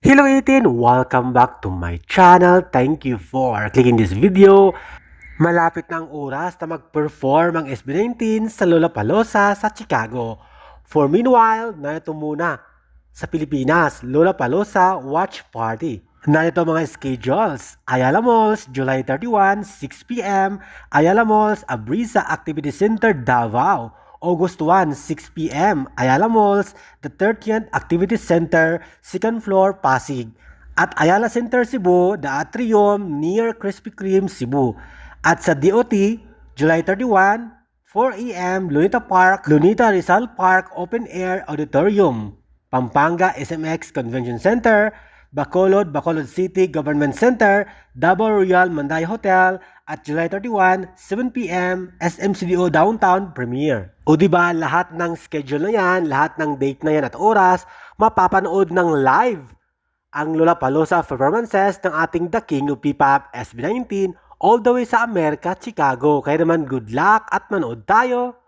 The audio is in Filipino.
Hello 18! Welcome back to my channel. Thank you for clicking this video. Malapit na ang oras na mag-perform ang SB19 sa Lollapalooza sa Chicago. For meanwhile, narito muna sa Pilipinas, Lollapalooza Watch Party. Narito mga schedules. Ayala Malls, July 31, 6pm. Ayala Malls, Abrisa Activity Center, Davao. August 1, 6pm, Ayala Malls, the 30th Activity Center, 2nd floor, Pasig. At Ayala Center Cebu, the Atrium near Krispy Kreme, Cebu. At sa DOT, July 31, 4am, Lunita Park, Lunita Rizal Park Open Air Auditorium. Pampanga SMX Convention Center, Bacolod, Bacolod City Government Center, Davao Royal Manday Hotel, at July 31, 7pm, SMCDO Downtown Premiere. O diba, lahat ng schedule na yan, lahat ng date na yan at oras, mapapanood ng live ang Lollapalooza performances ng ating The King of P-Pop SB19 all the way sa America, Chicago. Kaya naman good luck at manood tayo!